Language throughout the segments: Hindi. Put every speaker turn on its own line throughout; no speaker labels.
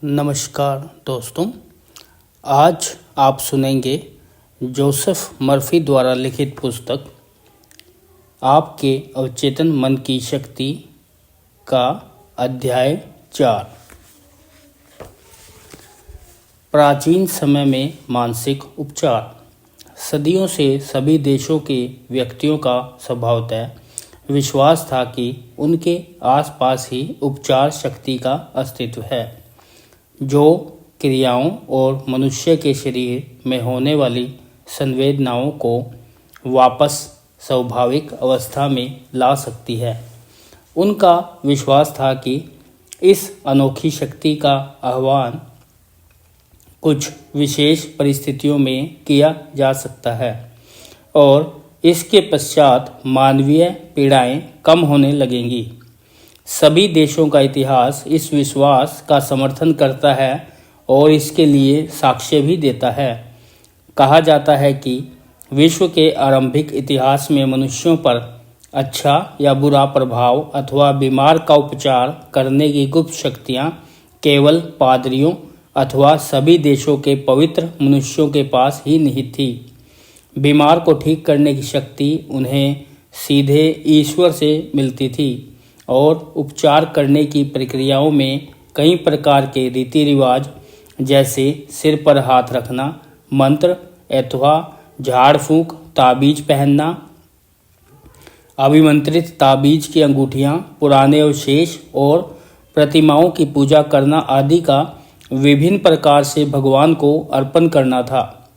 नमस्कार दोस्तों, आज आप सुनेंगे जोसेफ मर्फी द्वारा लिखित पुस्तक आपके अवचेतन मन की शक्ति का अध्याय 4। प्राचीन समय में मानसिक उपचार। सदियों से सभी देशों के व्यक्तियों का स्वभावतः विश्वास था कि उनके आसपास ही उपचार शक्ति का अस्तित्व है, जो क्रियाओं और मनुष्य के शरीर में होने वाली संवेदनाओं को वापस स्वाभाविक अवस्था में ला सकती है। उनका विश्वास था कि इस अनोखी शक्ति का आह्वान कुछ विशेष परिस्थितियों में किया जा सकता है और इसके पश्चात मानवीय पीड़ाएं कम होने लगेंगी। सभी देशों का इतिहास इस विश्वास का समर्थन करता है और इसके लिए साक्ष्य भी देता है। कहा जाता है कि विश्व के आरंभिक इतिहास में मनुष्यों पर अच्छा या बुरा प्रभाव अथवा बीमार का उपचार करने की गुप्त शक्तियाँ केवल पादरियों अथवा सभी देशों के पवित्र मनुष्यों के पास ही निहित थी। बीमार को ठीक करने की शक्ति उन्हें सीधे ईश्वर से मिलती थी और उपचार करने की प्रक्रियाओं में कई प्रकार के रीति रिवाज, जैसे सिर पर हाथ रखना, मंत्र अथवा झाड़ फूंक, ताबीज पहनना, अभिमंत्रित ताबीज की अंगूठियां, पुराने अवशेष और प्रतिमाओं की पूजा करना आदि का विभिन्न प्रकार से भगवान को अर्पण करना था।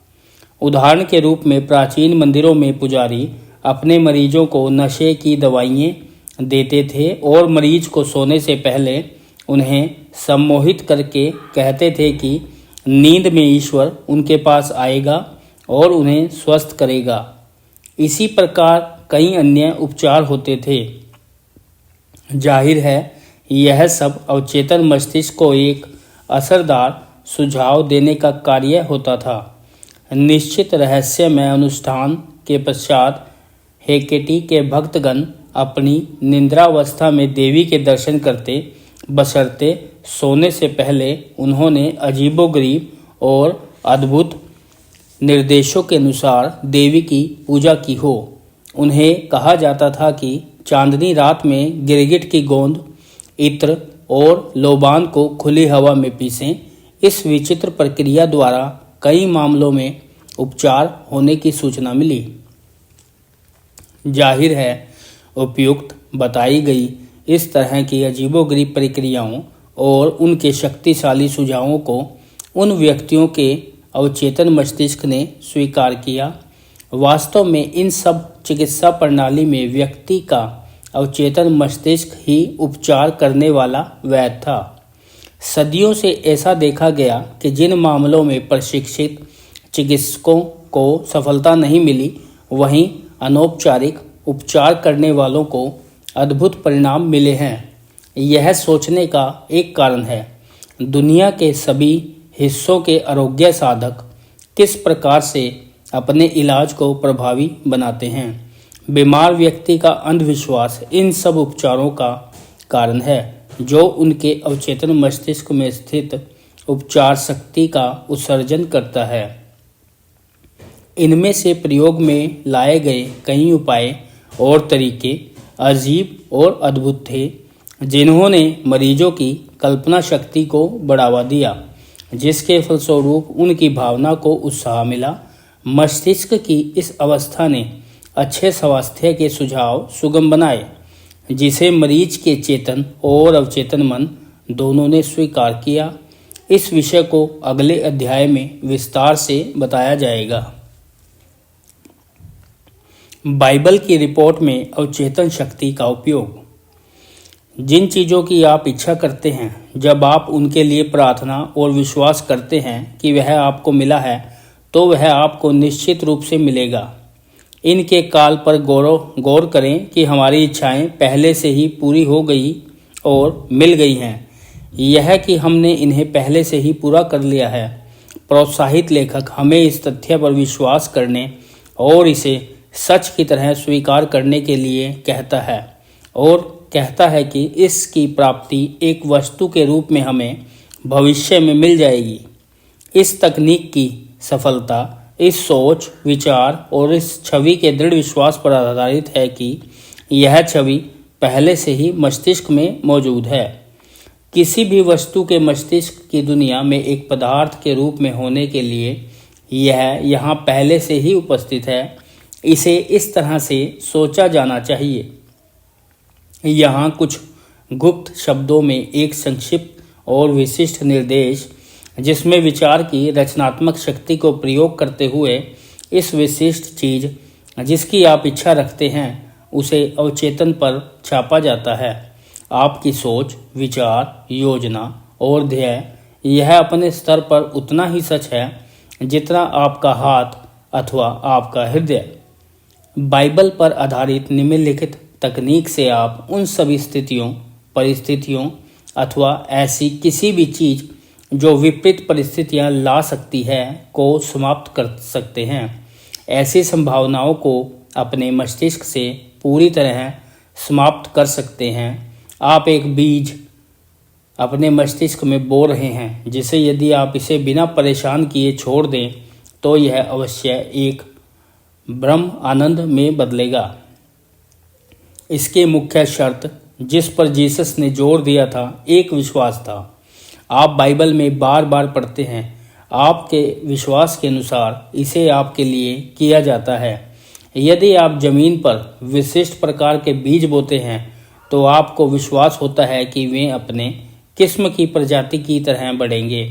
उदाहरण के रूप में प्राचीन मंदिरों में पुजारी अपने मरीजों को नशे की दवाइयाँ देते थे और मरीज को सोने से पहले उन्हें सम्मोहित करके कहते थे कि नींद में ईश्वर उनके पास आएगा और उन्हें स्वस्थ करेगा। इसी प्रकार कई अन्य उपचार होते थे। जाहिर है, यह सब अवचेतन मस्तिष्क को एक असरदार सुझाव देने का कार्य होता था। निश्चित रहस्यमय अनुष्ठान के पश्चात हेकेटी के भक्तगण अपनी निद्रावस्था में देवी के दर्शन करते, बशर्ते सोने से पहले उन्होंने अजीबोगरीब और अद्भुत निर्देशों के अनुसार देवी की पूजा की हो। उन्हें कहा जाता था कि चांदनी रात में गिरगिट की गोंद, इत्र और लोबान को खुली हवा में पीसें। इस विचित्र प्रक्रिया द्वारा कई मामलों में उपचार होने की सूचना मिली। जाहिर है, उपयुक्त बताई गई इस तरह की अजीबोगरीब प्रक्रियाओं और उनके शक्तिशाली सुझावों को उन व्यक्तियों के अवचेतन मस्तिष्क ने स्वीकार किया। वास्तव में इन सब चिकित्सा प्रणाली में व्यक्ति का अवचेतन मस्तिष्क ही उपचार करने वाला वैद्य था। सदियों से ऐसा देखा गया कि जिन मामलों में प्रशिक्षित चिकित्सकों को सफलता नहीं मिली, वहीं अनौपचारिक उपचार करने वालों को अद्भुत परिणाम मिले हैं। यह सोचने का एक कारण है, दुनिया के सभी हिस्सों के आरोग्य साधक किस प्रकार से अपने इलाज को प्रभावी बनाते हैं। बीमार व्यक्ति का अंधविश्वास इन सब उपचारों का कारण है, जो उनके अवचेतन मस्तिष्क में स्थित उपचार शक्ति का उत्सर्जन करता है। इनमें से प्रयोग में लाए गए कई उपाय और तरीके अजीब और अद्भुत थे, जिन्होंने मरीजों की कल्पना शक्ति को बढ़ावा दिया, जिसके फलस्वरूप उनकी भावना को उत्साह मिला। मस्तिष्क की इस अवस्था ने अच्छे स्वास्थ्य के सुझाव सुगम बनाए, जिसे मरीज के चेतन और अवचेतन मन दोनों ने स्वीकार किया। इस विषय को अगले अध्याय में विस्तार से बताया जाएगा। बाइबल की रिपोर्ट में अवचेतन शक्ति का उपयोग। जिन चीज़ों की आप इच्छा करते हैं, जब आप उनके लिए प्रार्थना और विश्वास करते हैं कि वह आपको मिला है, तो वह आपको निश्चित रूप से मिलेगा। इनके काल पर गौर करें कि हमारी इच्छाएं पहले से ही पूरी हो गई और मिल गई हैं। यह कि हमने इन्हें पहले से ही पूरा कर लिया है। प्रोत्साहित लेखक हमें इस तथ्य पर विश्वास करने और इसे सच की तरह स्वीकार करने के लिए कहता है और कहता है कि इसकी प्राप्ति एक वस्तु के रूप में हमें भविष्य में मिल जाएगी। इस तकनीक की सफलता इस सोच, विचार और इस छवि के दृढ़ विश्वास पर आधारित है कि यह छवि पहले से ही मस्तिष्क में मौजूद है। किसी भी वस्तु के मस्तिष्क की दुनिया में एक पदार्थ के रूप में होने के लिए यह यहाँ पहले से ही उपस्थित है। इसे इस तरह से सोचा जाना चाहिए। यहाँ कुछ गुप्त शब्दों में एक संक्षिप्त और विशिष्ट निर्देश, जिसमें विचार की रचनात्मक शक्ति को प्रयोग करते हुए इस विशिष्ट चीज जिसकी आप इच्छा रखते हैं उसे अवचेतन पर छापा जाता है। आपकी सोच, विचार, योजना और ध्येय यह अपने स्तर पर उतना ही सच है जितना आपका हाथ अथवा आपका हृदय। बाइबल पर आधारित निम्नलिखित तकनीक से आप उन सभी स्थितियों, परिस्थितियों अथवा ऐसी किसी भी चीज जो विपरीत परिस्थितियां ला सकती है को समाप्त कर सकते हैं। ऐसी संभावनाओं को अपने मस्तिष्क से पूरी तरह समाप्त कर सकते हैं। आप एक बीज अपने मस्तिष्क में बो रहे हैं जिसे यदि आप इसे बिना परेशान किए छोड़ दें तो यह अवश्य एक ब्रह्म आनंद में बदलेगा। इसके मुख्य शर्त जिस पर जीसस ने जोर दिया था एक विश्वास था। आप बाइबल में बार बार पढ़ते हैं, आपके विश्वास के अनुसार इसे आपके लिए किया जाता है। यदि आप जमीन पर विशिष्ट प्रकार के बीज बोते हैं तो आपको विश्वास होता है कि वे अपने किस्म की प्रजाति की तरह बढ़ेंगे।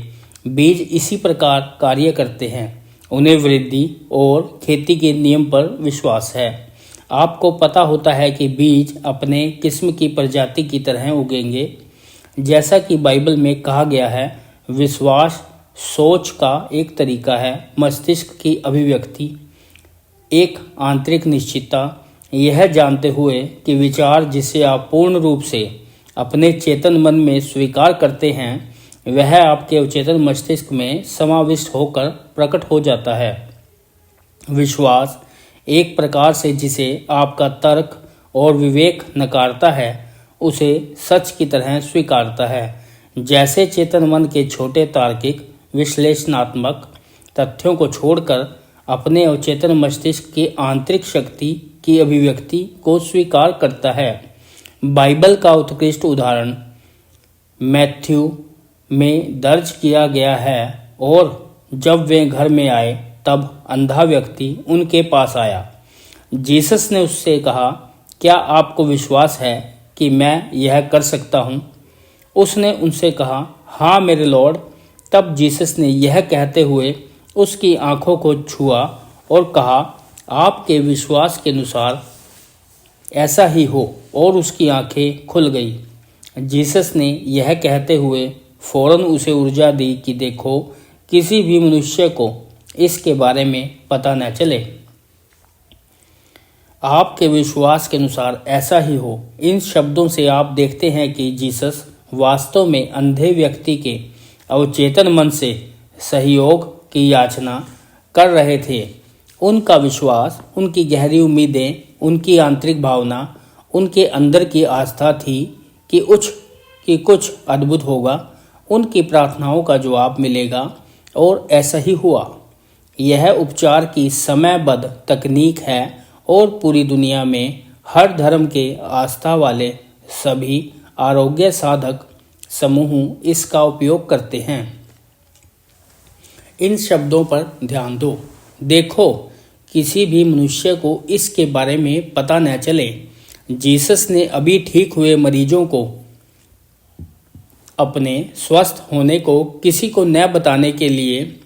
बीज इसी प्रकार कार्य करते हैं। उन्हें वृद्धि और खेती के नियम पर विश्वास है। आपको पता होता है कि बीज अपने किस्म की प्रजाति की तरह उगेंगे। जैसा कि बाइबल में कहा गया है, विश्वास सोच का एक तरीका है, मस्तिष्क की अभिव्यक्ति, एक आंतरिक निश्चितता, यह जानते हुए कि विचार जिसे आप पूर्ण रूप से अपने चेतन मन में स्वीकार करते हैं वह आपके अवचेतन मस्तिष्क में समाविष्ट होकर प्रकट हो जाता है। विश्वास एक प्रकार से जिसे आपका तर्क और विवेक नकारता है उसे सच की तरह स्वीकारता है। जैसे चेतन मन के छोटे तार्किक विश्लेषणात्मक तथ्यों को छोड़कर अपने अवचेतन मस्तिष्क की आंतरिक शक्ति की अभिव्यक्ति को स्वीकार करता है। बाइबल का उत्कृष्ट उदाहरण मैथ्यू में दर्ज किया गया है। और जब वे घर में आए तब अंधा व्यक्ति उनके पास आया। जीसस ने उससे कहा, क्या आपको विश्वास है कि मैं यह कर सकता हूँ? उसने उनसे कहा, हाँ मेरे लॉर्ड। तब जीसस ने यह कहते हुए उसकी आंखों को छुआ और कहा, आपके विश्वास के अनुसार ऐसा ही हो, और उसकी आंखें खुल गई। जीसस ने यह कहते हुए फौरन उसे ऊर्जा दी कि देखो, किसी भी मनुष्य को इसके बारे में पता न चले। आपके विश्वास के अनुसार ऐसा ही हो। इन शब्दों से आप देखते हैं कि जीसस वास्तव में अंधे व्यक्ति के अवचेतन मन से सहयोग की याचना कर रहे थे। उनका विश्वास, उनकी गहरी उम्मीदें, उनकी आंतरिक भावना, उनके अंदर की आस्था थी कि कुछ अद्भुत होगा, उनकी प्रार्थनाओं का जवाब मिलेगा, और ऐसा ही हुआ। यह उपचार की समयबद्ध तकनीक है और पूरी दुनिया में हर धर्म के आस्था वाले सभी आरोग्य साधक समूह इसका उपयोग करते हैं। इन शब्दों पर ध्यान दो। देखो, किसी भी मनुष्य को इसके बारे में पता न चले। जीसस ने अभी ठीक हुए मरीजों को अपने स्वस्थ होने को किसी को न बताने के लिए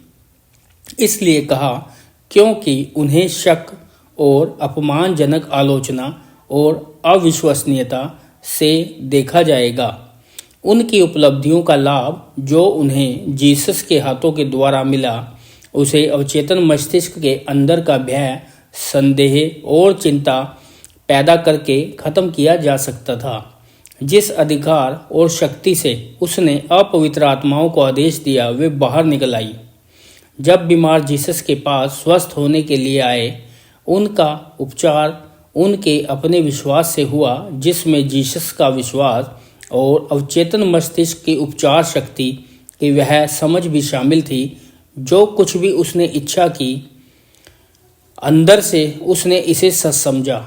इसलिए कहा क्योंकि उन्हें शक और अपमानजनक आलोचना और अविश्वसनीयता से देखा जाएगा। उनकी उपलब्धियों का लाभ जो उन्हें जीसस के हाथों के द्वारा मिला उसे अवचेतन मस्तिष्क के अंदर का भय, संदेह और चिंता पैदा करके खत्म किया जा सकता था। जिस अधिकार और शक्ति से उसने अपवित्र आत्माओं को आदेश दिया वे बाहर निकल आई। जब बीमार जीसस के पास स्वस्थ होने के लिए आए, उनका उपचार उनके अपने विश्वास से हुआ, जिसमें जीसस का विश्वास और अवचेतन मस्तिष्क की उपचार शक्ति कि वह समझ भी शामिल थी। जो कुछ भी उसने इच्छा की, अंदर से उसने इसे सच समझा।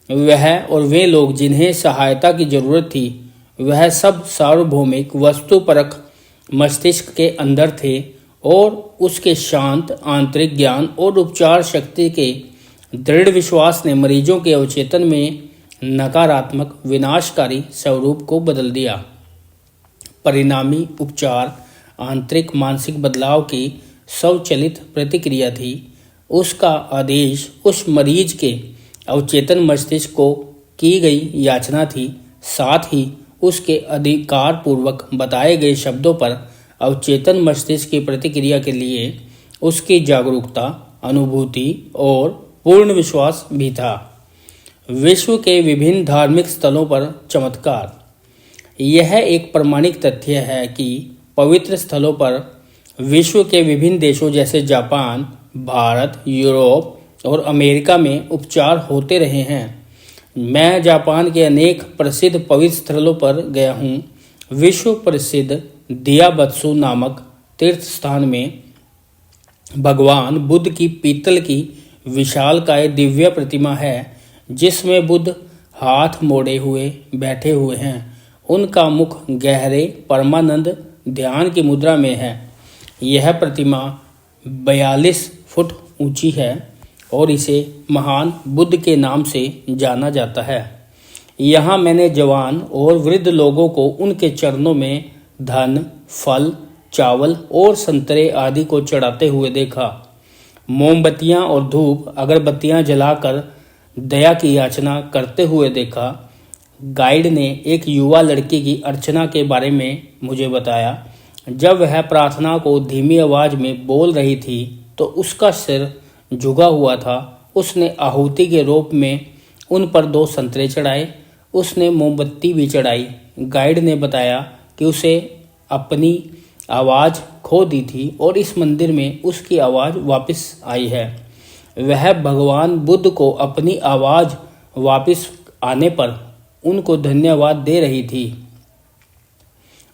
वह और वे लोग जिन्हें सहायता की जरूरत थी, वह सब सार्वभौमिक वस्तुपरक मस्तिष्क के अंदर थे और उसके शांत आंतरिक ज्ञान और उपचार शक्ति के दृढ़ विश्वास ने मरीजों के अवचेतन में नकारात्मक विनाशकारी स्वरूप को बदल दिया। परिणामी उपचार आंतरिक मानसिक बदलाव की स्वचालित प्रतिक्रिया थी। उसका आदेश उस मरीज के अवचेतन मस्तिष्क को की गई याचना थी, साथ ही उसके अधिकार पूर्वक बताए गए शब्दों पर अवचेतन मस्तिष्क की प्रतिक्रिया के लिए उसकी जागरूकता, अनुभूति और पूर्ण विश्वास भी था। विश्व के विभिन्न धार्मिक स्थलों पर चमत्कार। यह एक प्रमाणिक तथ्य है कि पवित्र स्थलों पर विश्व के विभिन्न देशों जैसे जापान, भारत, यूरोप और अमेरिका में उपचार होते रहे हैं। मैं जापान के अनेक प्रसिद्ध पवित्र स्थलों पर गया हूँ। विश्व प्रसिद्ध दियाबत्सु नामक तीर्थ स्थान में भगवान बुद्ध की पीतल की विशालकाय दिव्य प्रतिमा है, जिसमें बुद्ध हाथ मोड़े हुए बैठे हुए हैं। उनका मुख गहरे परमानंद ध्यान की मुद्रा में है। यह प्रतिमा 42 फुट ऊंची है और इसे महान बुद्ध के नाम से जाना जाता है। यहाँ मैंने जवान और वृद्ध लोगों को उनके चरणों में धन, फल, चावल और संतरे आदि को चढ़ाते हुए देखा। मोमबत्तियां और धूप अगरबत्तियां जलाकर दया की याचना करते हुए देखा। गाइड ने एक युवा लड़की की अर्चना के बारे में मुझे बताया। जब वह प्रार्थना को धीमी आवाज में बोल रही थी तो उसका सिर झुका हुआ था। उसने आहुति के रूप में उन पर 2 संतरे चढ़ाए। उसने मोमबत्ती भी चढ़ाई। गाइड ने बताया कि उसे अपनी आवाज़ खो दी थी और इस मंदिर में उसकी आवाज़ वापस आई है। वह भगवान बुद्ध को अपनी आवाज़ वापस आने पर उनको धन्यवाद दे रही थी।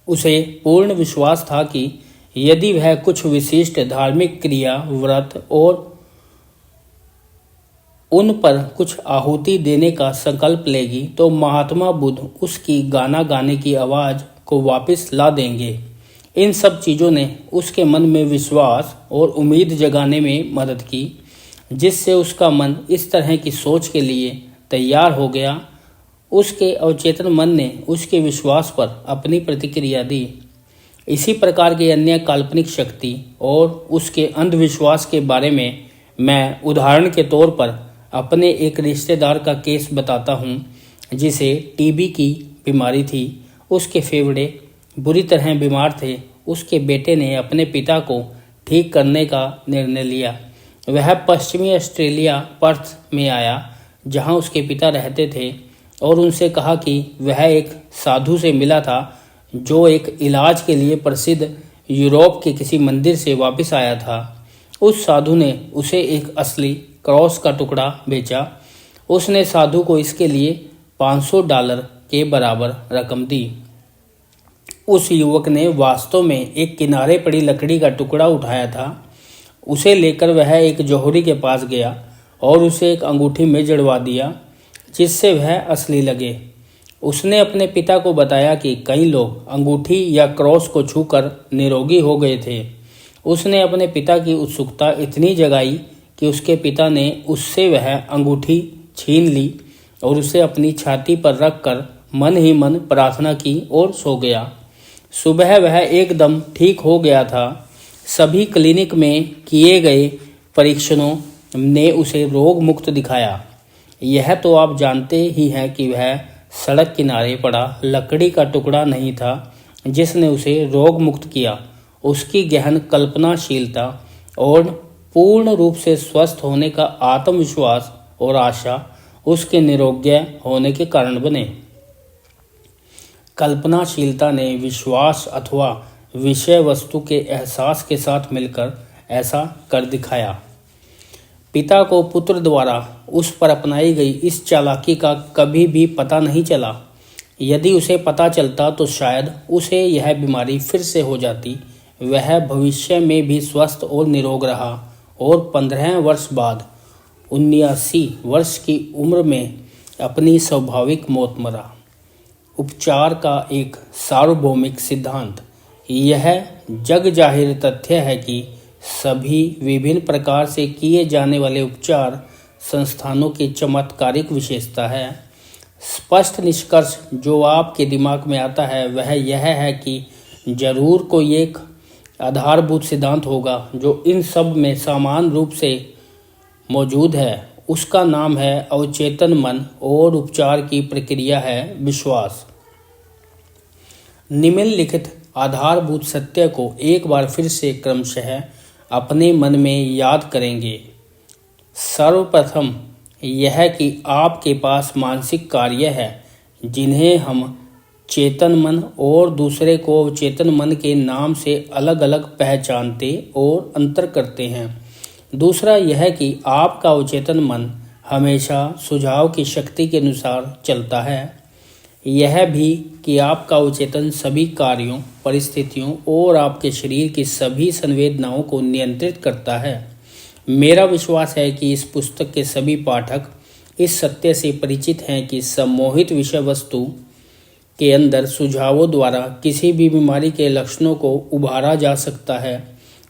उसे पूर्ण विश्वास था कि यदि वह कुछ विशिष्ट धार्मिक क्रिया, व्रत और उन पर कुछ आहुति देने का संकल्प लेगी तो महात्मा बुद्ध उसकी गाना गाने की आवाज़ को वापस ला देंगे। इन सब चीज़ों ने उसके मन में विश्वास और उम्मीद जगाने में मदद की, जिससे उसका मन इस तरह की सोच के लिए तैयार हो गया। उसके अवचेतन मन ने उसके विश्वास पर अपनी प्रतिक्रिया दी। इसी प्रकार की अन्य काल्पनिक शक्ति और उसके अंधविश्वास के बारे में मैं उदाहरण के तौर पर अपने एक रिश्तेदार का केस बताता हूँ, जिसे टीबी की बीमारी थी। उसके फेफड़े बुरी तरह बीमार थे। उसके बेटे ने अपने पिता को ठीक करने का निर्णय लिया। वह पश्चिमी ऑस्ट्रेलिया पर्थ में आया, जहाँ उसके पिता रहते थे, और उनसे कहा कि वह एक साधु से मिला था जो एक इलाज के लिए प्रसिद्ध यूरोप के किसी मंदिर से वापस आया था। उस साधु ने उसे एक असली क्रॉस का टुकड़ा बेचा। उसने साधु को इसके लिए $500 के बराबर रकम दी। उस युवक ने वास्तव में एक किनारे पड़ी लकड़ी का टुकड़ा उठाया था। उसे लेकर वह एक जौहरी के पास गया और उसे एक अंगूठी में जड़वा दिया, जिससे वह असली लगे। उसने अपने पिता को बताया कि कई लोग अंगूठी या क्रॉस को छूकर निरोगी हो गए थे। उसने अपने पिता की उत्सुकता इतनी जगाई कि उसके पिता ने उससे वह अंगूठी छीन ली और उसे अपनी छाती पर रखकर मन ही मन प्रार्थना की और सो गया। सुबह वह एकदम ठीक हो गया था। सभी क्लिनिक में किए गए परीक्षणों ने उसे रोग मुक्त दिखाया। यह तो आप जानते ही हैं कि वह सड़क किनारे पड़ा लकड़ी का टुकड़ा नहीं था जिसने उसे रोग मुक्त किया। उसकी गहन कल्पनाशीलता और पूर्ण रूप से स्वस्थ होने का आत्मविश्वास और आशा उसके निरोग्य होने के कारण बने। कल्पनाशीलता ने विश्वास अथवा विषय वस्तु के एहसास के साथ मिलकर ऐसा कर दिखाया। पिता को पुत्र द्वारा उस पर अपनाई गई इस चालाकी का कभी भी पता नहीं चला। यदि उसे पता चलता तो शायद उसे यह बीमारी फिर से हो जाती। वह भविष्य में भी स्वस्थ और निरोग रहा और 15 वर्ष बाद 79 वर्ष की उम्र में अपनी स्वाभाविक मौत मरा। उपचार का एक सार्वभौमिक सिद्धांत। यह जग जाहिर तथ्य है कि सभी विभिन्न प्रकार से किए जाने वाले उपचार संस्थानों की चमत्कारिक विशेषता है। स्पष्ट निष्कर्ष जो आपके दिमाग में आता है वह यह है कि जरूर कोई एक आधारभूत सिद्धांत होगा जो इन सब में समान रूप से मौजूद है। उसका नाम है अवचेतन मन और उपचार की प्रक्रिया है विश्वास। निम्नलिखित आधारभूत सत्य को एक बार फिर से क्रमशः अपने मन में याद करेंगे। सर्वप्रथम यह कि आपके पास मानसिक कार्य है जिन्हें हम चेतन मन और दूसरे को अवचेतन मन के नाम से अलग अलग पहचानते और अंतर करते हैं। दूसरा यह कि आपका अवचेतन मन हमेशा सुझाव की शक्ति के अनुसार चलता है। यह भी कि आपका अवचेतन सभी कार्यों, परिस्थितियों और आपके शरीर की सभी संवेदनाओं को नियंत्रित करता है। मेरा विश्वास है कि इस पुस्तक के सभी पाठक इस सत्य से परिचित हैं कि सम्मोहित विषय वस्तु के अंदर सुझावों द्वारा किसी भी बीमारी के लक्षणों को उभारा जा सकता है।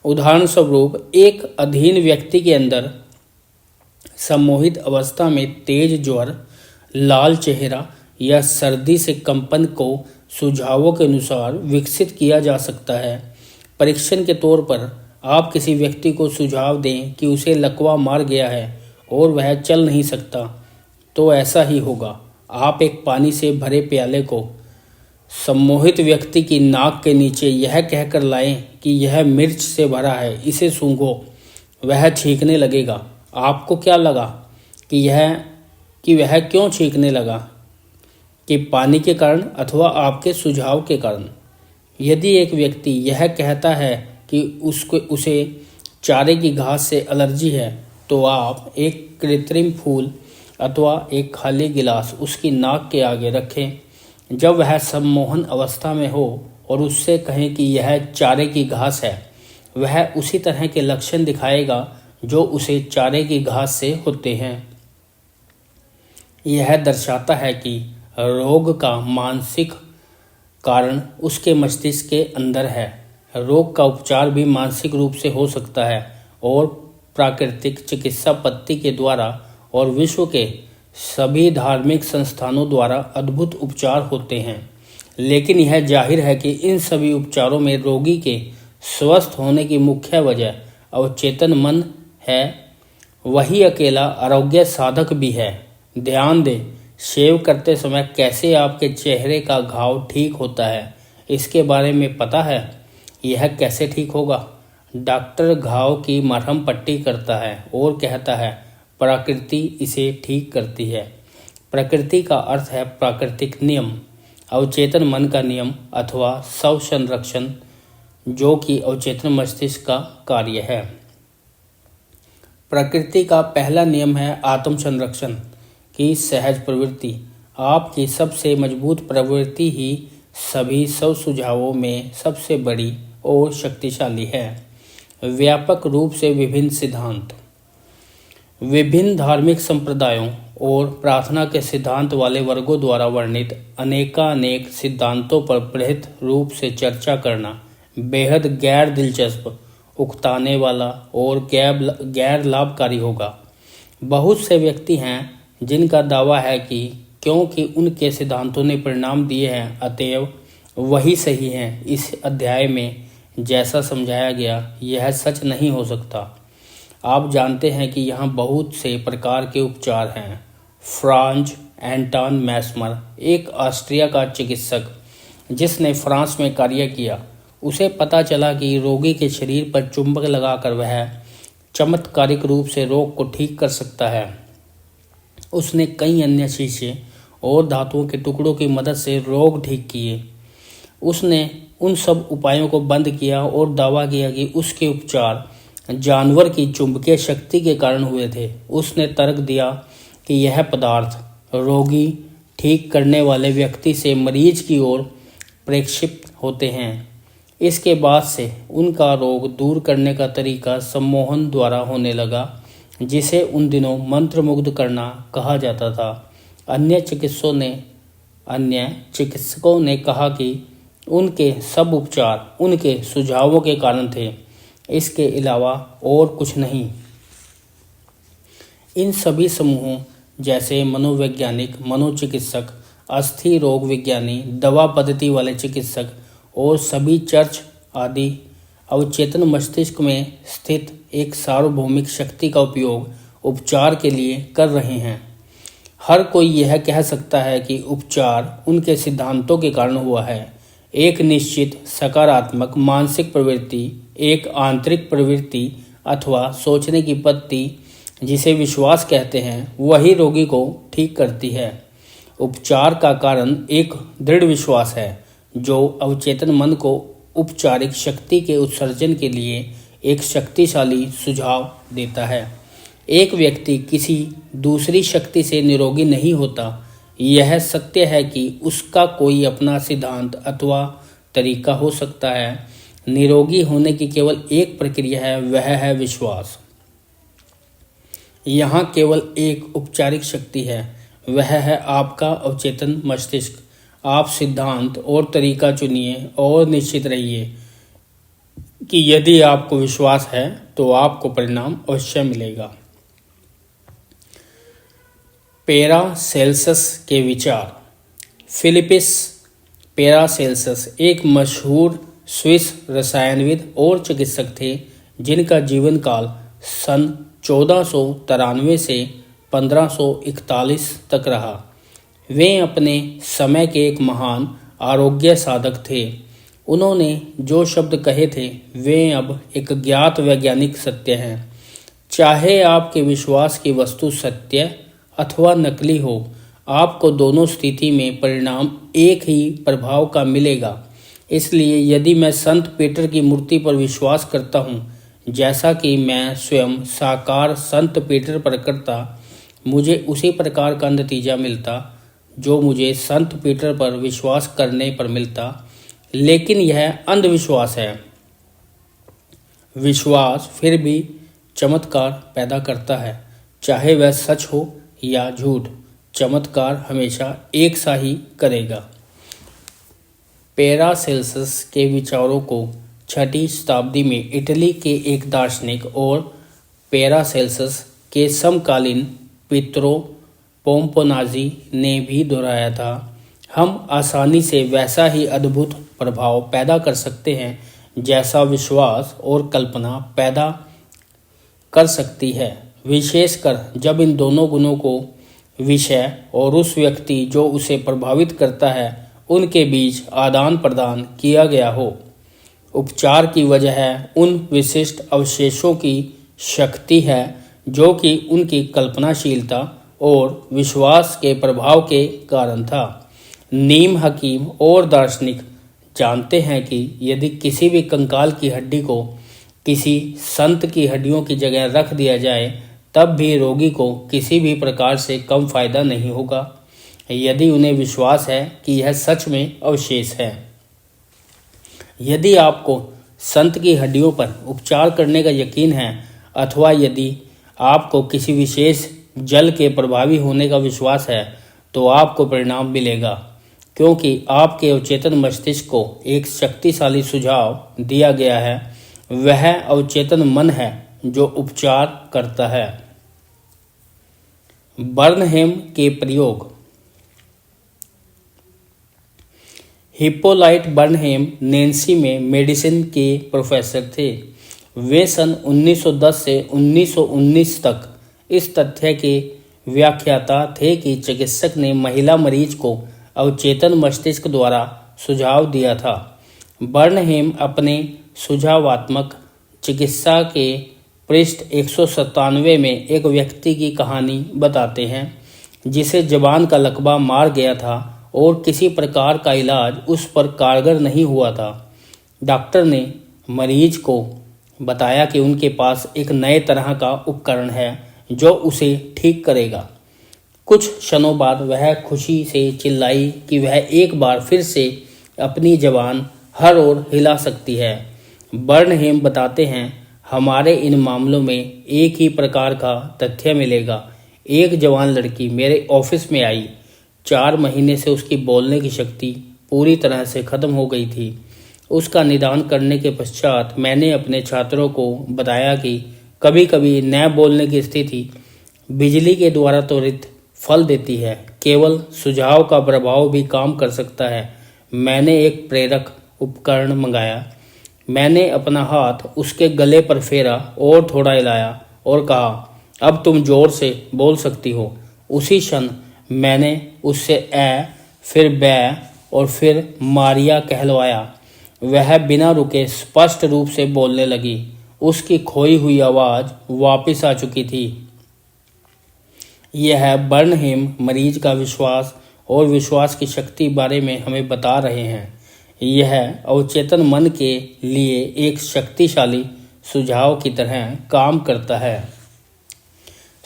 उदाहरण स्वरूप एक अधीन व्यक्ति के अंदर सम्मोहित अवस्था में तेज ज्वर, लाल चेहरा या सर्दी से कंपन को सुझावों के अनुसार विकसित किया जा सकता है। परीक्षण के तौर पर आप किसी व्यक्ति को सुझाव दें कि उसे लकवा मार गया है और वह चल नहीं सकता, तो ऐसा ही होगा। आप एक पानी से भरे प्याले को सम्मोहित व्यक्ति की नाक के नीचे यह कहकर लाएं कि यह मिर्च से भरा है, इसे सूंघो, वह छींकने लगेगा। आपको क्या लगा कि वह क्यों छींकने लगा? कि पानी के कारण अथवा आपके सुझाव के कारण? यदि एक व्यक्ति यह कहता है कि उसे चारे की घास से एलर्जी है, तो आप एक कृत्रिम फूल अथवा एक खाली गिलास उसकी नाक के आगे रखें जब वह सम्मोहन अवस्था में हो और उससे कहें कि यह चारे की घास है। वह उसी तरह के लक्षण दिखाएगा जो उसे चारे की घास से होते हैं। यह दर्शाता है कि रोग का मानसिक कारण उसके मस्तिष्क के अंदर है। रोग का उपचार भी मानसिक रूप से हो सकता है और प्राकृतिक चिकित्सा पद्धति के द्वारा और विश्व के सभी धार्मिक संस्थानों द्वारा अद्भुत उपचार होते हैं। लेकिन यह जाहिर है कि इन सभी उपचारों में रोगी के स्वस्थ होने की मुख्य वजह अवचेतन मन है। वही अकेला आरोग्य साधक भी है। ध्यान दें, शेव करते समय कैसे आपके चेहरे का घाव ठीक होता है, इसके बारे में पता है? यह कैसे ठीक होगा? डॉक्टर घाव की मरहम पट्टी करता है और कहता है प्रकृति इसे ठीक करती है। प्रकृति का अर्थ है प्राकृतिक नियम, अवचेतन मन का नियम अथवा स्व संरक्षण, जो कि अवचेतन मस्तिष्क का कार्य है। प्रकृति का पहला नियम है आत्म संरक्षण की सहज प्रवृत्ति। आपकी सबसे मजबूत प्रवृत्ति ही सभी स्व सुझावों में सबसे बड़ी और शक्तिशाली है। व्यापक रूप से विभिन्न सिद्धांत। विभिन्न धार्मिक संप्रदायों और प्रार्थना के सिद्धांत वाले वर्गों द्वारा वर्णित अनेकानेक सिद्धांतों पर बृहत रूप से चर्चा करना बेहद गैर दिलचस्प, उकताने वाला और गैर लाभकारी होगा। बहुत से व्यक्ति हैं जिनका दावा है कि क्योंकि उनके सिद्धांतों ने परिणाम दिए हैं अतएव वही सही हैं। इस अध्याय में जैसा समझाया गया यह सच नहीं हो सकता। आप जानते हैं कि यहाँ बहुत से प्रकार के उपचार हैं। फ्रांज एंटन मैस्मर, एक ऑस्ट्रिया का चिकित्सक जिसने फ्रांस में कार्य किया, उसे पता चला कि रोगी के शरीर पर चुंबक लगाकर वह चमत्कारिक रूप से रोग को ठीक कर सकता है। उसने कई अन्य शीशे और धातुओं के टुकड़ों की मदद से रोग ठीक किए। उसने उन सब उपायों को बंद किया और दावा किया कि उसके उपचार जानवर की चुंबकीय शक्ति के कारण हुए थे। उसने तर्क दिया कि यह पदार्थ रोगी ठीक करने वाले व्यक्ति से मरीज की ओर प्रेक्षित होते हैं। इसके बाद से उनका रोग दूर करने का तरीका सम्मोहन द्वारा होने लगा, जिसे उन दिनों मंत्रमुग्ध करना कहा जाता था। अन्य चिकित्सकों ने कहा कि उनके सब उपचार उनके सुझावों के कारण थे, इसके अलावा और कुछ नहीं। इन सभी समूहों जैसे मनोवैज्ञानिक, मनोचिकित्सक, अस्थि रोग विज्ञानी, दवा पद्धति वाले चिकित्सक और सभी चर्च आदि अवचेतन मस्तिष्क में स्थित एक सार्वभौमिक शक्ति का उपयोग उपचार के लिए कर रहे हैं। हर कोई यह कह सकता है कि उपचार उनके सिद्धांतों के कारण हुआ है। एक निश्चित सकारात्मक मानसिक प्रवृत्ति, एक आंतरिक प्रवृत्ति अथवा सोचने की पद्धति जिसे विश्वास कहते हैं, वही रोगी को ठीक करती है। उपचार का कारण एक दृढ़ विश्वास है जो अवचेतन मन को उपचारिक शक्ति के उत्सर्जन के लिए एक शक्तिशाली सुझाव देता है। एक व्यक्ति किसी दूसरी शक्ति से निरोगी नहीं होता। यह सत्य है कि उसका कोई अपना सिद्धांत अथवा तरीका हो सकता है। निरोगी होने की केवल एक प्रक्रिया है, वह है विश्वास। यहाँ केवल एक उपचारिक शक्ति है, वह है आपका अवचेतन मस्तिष्क। आप सिद्धांत और तरीका चुनिए और निश्चित रहिए कि यदि आपको विश्वास है तो आपको परिणाम अवश्य मिलेगा। पैरासेल्सस के विचार। फिलिपिस पैरासेल्सस एक मशहूर स्विस रसायनविद और चिकित्सक थे, जिनका जीवन काल सन 1493 से 1541 तक रहा। वे अपने समय के एक महान आरोग्य साधक थे। उन्होंने जो शब्द कहे थे वे अब एक ज्ञात वैज्ञानिक सत्य हैं। चाहे आपके विश्वास की वस्तु सत्य अथवा नकली हो, आपको दोनों स्थिति में परिणाम एक ही प्रभाव का मिलेगा। इसलिए यदि मैं संत पीटर की मूर्ति पर विश्वास करता हूँ, जैसा कि मैं स्वयं साकार संत पीटर पर करता, मुझे उसी प्रकार का नतीजा मिलता जो मुझे संत पीटर पर विश्वास करने पर मिलता। लेकिन यह अंधविश्वास है। विश्वास फिर भी चमत्कार पैदा करता है, चाहे वह सच हो या झूठ। चमत्कार हमेशा एक सा ही करेगा। पैरासेल्सस के विचारों को 6वीं शताब्दी में इटली के एक दार्शनिक और पैरासेल्सस के समकालीन पित्रो पोम्पोनाजी ने भी दोहराया था। हम आसानी से वैसा ही अद्भुत प्रभाव पैदा कर सकते हैं जैसा विश्वास और कल्पना पैदा कर सकती है, विशेषकर जब इन दोनों गुणों को विषय और उस व्यक्ति जो उसे प्रभावित करता है उनके बीच आदान प्रदान किया गया हो। उपचार की वजह उन विशिष्ट अवशेषों की शक्ति है जो कि उनकी कल्पनाशीलता और विश्वास के प्रभाव के कारण था। नीम हकीम और दार्शनिक जानते हैं कि यदि किसी भी कंकाल की हड्डी को किसी संत की हड्डियों की जगह रख दिया जाए, तब भी रोगी को किसी भी प्रकार से कम फायदा नहीं होगा, यदि उन्हें विश्वास है कि यह सच में अवशेष है। यदि आपको संत की हड्डियों पर उपचार करने का यकीन है, अथवा यदि आपको किसी विशेष जल के प्रभावी होने का विश्वास है, तो आपको परिणाम मिलेगा, क्योंकि आपके अवचेतन मस्तिष्क को एक शक्तिशाली सुझाव दिया गया है। वह अवचेतन मन है जो उपचार करता है। बर्नहेम के प्रयोग। हिप्पोलाइट बर्नहेम नैन्सी में मेडिसिन के प्रोफेसर थे। वे सन 1910 से 1919 तक इस तथ्य के व्याख्याता थे कि चिकित्सक ने महिला मरीज को अवचेतन मस्तिष्क द्वारा सुझाव दिया था। बर्नहेम अपने सुझावात्मक चिकित्सा के पृष्ठ 197 में एक व्यक्ति की कहानी बताते हैं जिसे जबान का लकवा मार गया था और किसी प्रकार का इलाज उस पर कारगर नहीं हुआ था। डॉक्टर ने मरीज को बताया कि उनके पास एक नए तरह का उपकरण है जो उसे ठीक करेगा। कुछ क्षणों बाद वह खुशी से चिल्लाई कि वह एक बार फिर से अपनी जबान हर ओर हिला सकती है। बर्नहेम बताते हैं, हमारे इन मामलों में एक ही प्रकार का तथ्य मिलेगा। एक जवान लड़की मेरे ऑफिस में आई। 4 महीने से उसकी बोलने की शक्ति पूरी तरह से खत्म हो गई थी। उसका निदान करने के पश्चात मैंने अपने छात्रों को बताया कि कभी कभी न बोलने की स्थिति बिजली के द्वारा त्वरित फल देती है। केवल सुझाव का प्रभाव भी काम कर सकता है। मैंने एक प्रेरक उपकरण मंगाया। मैंने अपना हाथ उसके गले पर फेरा और थोड़ा हिलाया और कहा, अब तुम जोर से बोल सकती हो। उसी क्षण मैंने उससे ए, फिर बै और फिर मारिया कहलवाया। वह बिना रुके स्पष्ट रूप से बोलने लगी। उसकी खोई हुई आवाज वापस आ चुकी थी। यह बर्नहेम मरीज का विश्वास और विश्वास की शक्ति बारे में हमें बता रहे हैं। यह अवचेतन मन के लिए एक शक्तिशाली सुझाव की तरह काम करता है।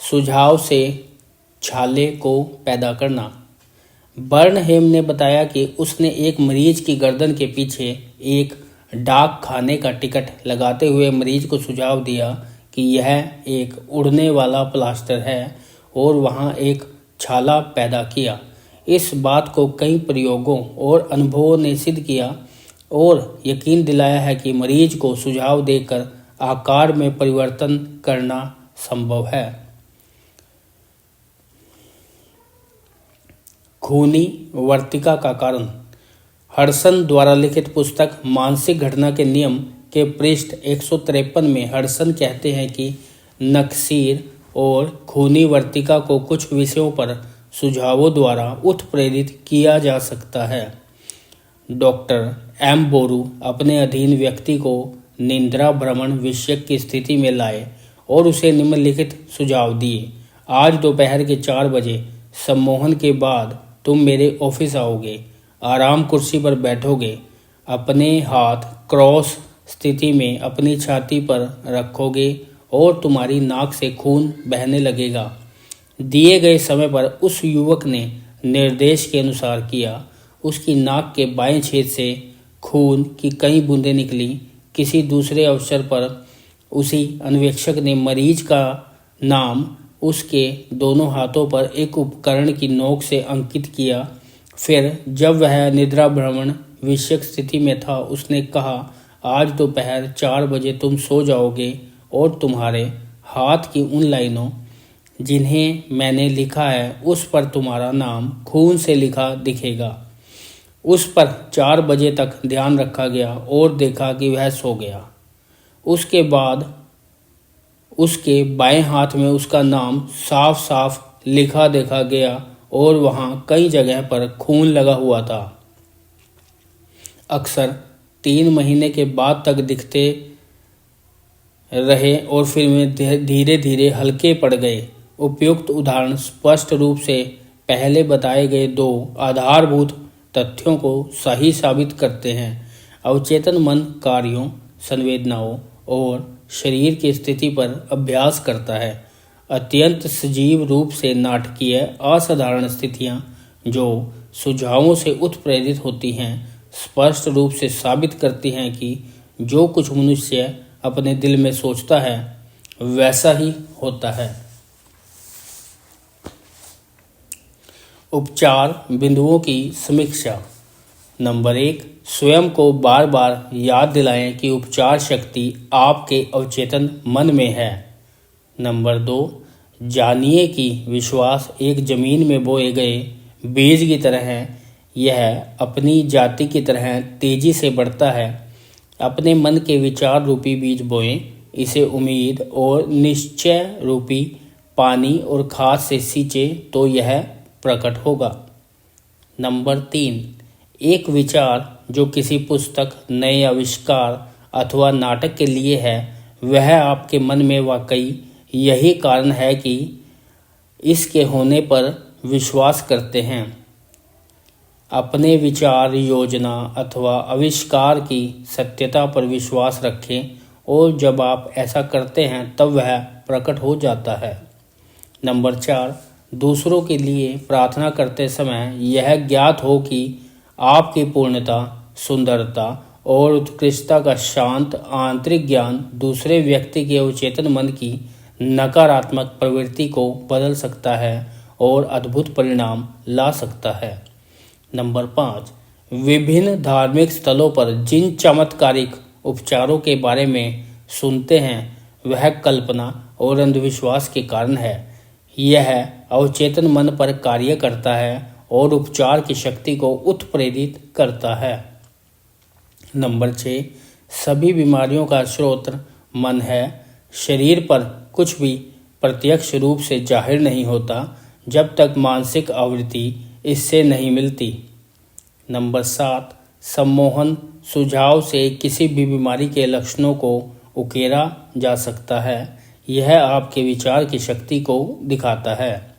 सुझाव से छाले को पैदा करना। बर्नहेम ने बताया कि उसने एक मरीज की गर्दन के पीछे एक डाक खाने का टिकट लगाते हुए मरीज को सुझाव दिया कि यह एक उड़ने वाला प्लास्टर है और वहां एक छाला पैदा किया। इस बात को कई प्रयोगों और अनुभवों ने सिद्ध किया और यकीन दिलाया है कि मरीज को सुझाव देकर आकार में परिवर्तन करना संभव है। खूनी वर्तिका का कारण। हडसन द्वारा लिखित पुस्तक मानसिक घटना के नियम के पृष्ठ 153 में हडसन कहते हैं कि नक्सीर और खूनी वर्तिका को कुछ विषयों पर सुझावों द्वारा उत्प्रेरित किया जा सकता है। डॉक्टर एम बोरू अपने अधीन व्यक्ति को निद्रा भ्रमण विषय की स्थिति में लाए और उसे निम्नलिखित सुझाव दिए। आज दोपहर के 4 बजे सम्मोहन के बाद तुम मेरे ऑफिस आओगे, आराम कुर्सी पर बैठोगे, अपने हाथ क्रॉस स्थिति में अपनी छाती पर रखोगे और तुम्हारी नाक से खून बहने लगेगा। दिए गए समय पर उस युवक ने निर्देश के अनुसार किया। उसकी नाक के बाएं छेद से खून की कई बूंदें निकली। किसी दूसरे अवसर पर उसी अन्वेषक ने मरीज का नाम उसके दोनों हाथों पर एक उपकरण की नोक से अंकित किया। फिर जब वह निद्रा भ्रमण विषयक स्थिति में था, उसने कहा, आज दोपहर 4 बजे तुम सो जाओगे और तुम्हारे हाथ की उन लाइनों जिन्हें मैंने लिखा है उस पर तुम्हारा नाम खून से लिखा दिखेगा। उस पर 4 बजे तक ध्यान रखा गया और देखा कि वह सो गया। उसके बाद उसके बाएं हाथ में उसका नाम साफ साफ लिखा देखा गया और वहां कई जगह पर खून लगा हुआ था। अक्सर 3 महीने के बाद तक दिखते रहे और फिर वे धीरे धीरे हल्के पड़ गए। उपयुक्त उदाहरण स्पष्ट रूप से पहले बताए गए 2 आधारभूत तथ्यों को सही साबित करते हैं। अवचेतन मन कार्यों, संवेदनाओं और शरीर की स्थिति पर अभ्यास करता है। अत्यंत सजीव रूप से नाटकीय असाधारण स्थितियां जो सुझावों से उत्प्रेरित होती हैं, स्पष्ट रूप से साबित करती हैं कि जो कुछ मनुष्य अपने दिल में सोचता है वैसा ही होता है। उपचार बिंदुओं की समीक्षा। नंबर 1, स्वयं को बार बार याद दिलाएं कि उपचार शक्ति आपके अवचेतन मन में है। नंबर 2, जानिए कि विश्वास एक जमीन में बोए गए बीज की तरह है। यह अपनी जाति की तरह तेजी से बढ़ता है। अपने मन के विचार रूपी बीज बोएं। इसे उम्मीद और निश्चय रूपी पानी और खाद से सींचें तो यह प्रकट होगा। नंबर 3, एक विचार जो किसी पुस्तक, नए आविष्कार अथवा नाटक के लिए है, वह आपके मन में वाकई यही कारण है कि इसके होने पर विश्वास करते हैं। अपने विचार, योजना अथवा आविष्कार की सत्यता पर विश्वास रखें और जब आप ऐसा करते हैं तब वह प्रकट हो जाता है। नंबर 4, दूसरों के लिए प्रार्थना करते समय यह ज्ञात हो कि आपकी पूर्णता, सुंदरता और उत्कृष्टता का शांत आंतरिक ज्ञान दूसरे व्यक्ति के अवचेतन मन की नकारात्मक प्रवृत्ति को बदल सकता है और अद्भुत परिणाम ला सकता है। नंबर 5, विभिन्न धार्मिक स्थलों पर जिन चमत्कारिक उपचारों के बारे में सुनते हैं वह कल्पना और अंधविश्वास के कारण है। यह अवचेतन मन पर कार्य करता है और उपचार की शक्ति को उत्प्रेरित करता है। नंबर 6, सभी बीमारियों का स्रोत मन है। शरीर पर कुछ भी प्रत्यक्ष रूप से जाहिर नहीं होता जब तक मानसिक आवृत्ति इससे नहीं मिलती। नंबर 7, सम्मोहन सुझाव से किसी भी बीमारी के लक्षणों को उकेरा जा सकता है। यह आपके विचार की शक्ति को दिखाता है।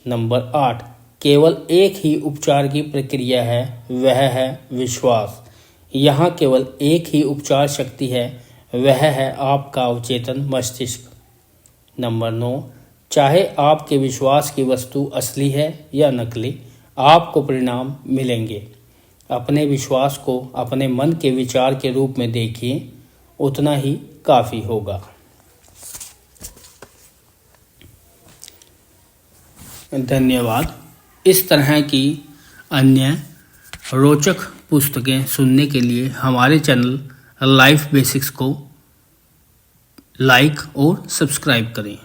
नंबर 8, केवल एक ही उपचार की प्रक्रिया है, वह है विश्वास। यहाँ केवल एक ही उपचार शक्ति है, वह है आपका अवचेतन मस्तिष्क। नंबर 9, चाहे आपके विश्वास की वस्तु असली है या नकली, आपको परिणाम मिलेंगे। अपने विश्वास को अपने मन के विचार के रूप में देखिए, उतना ही काफ़ी होगा। धन्यवाद। इस तरह की अन्य रोचक पुस्तकें सुनने के लिए हमारे चैनल लाइफ बेसिक्स को लाइक और सब्सक्राइब करें।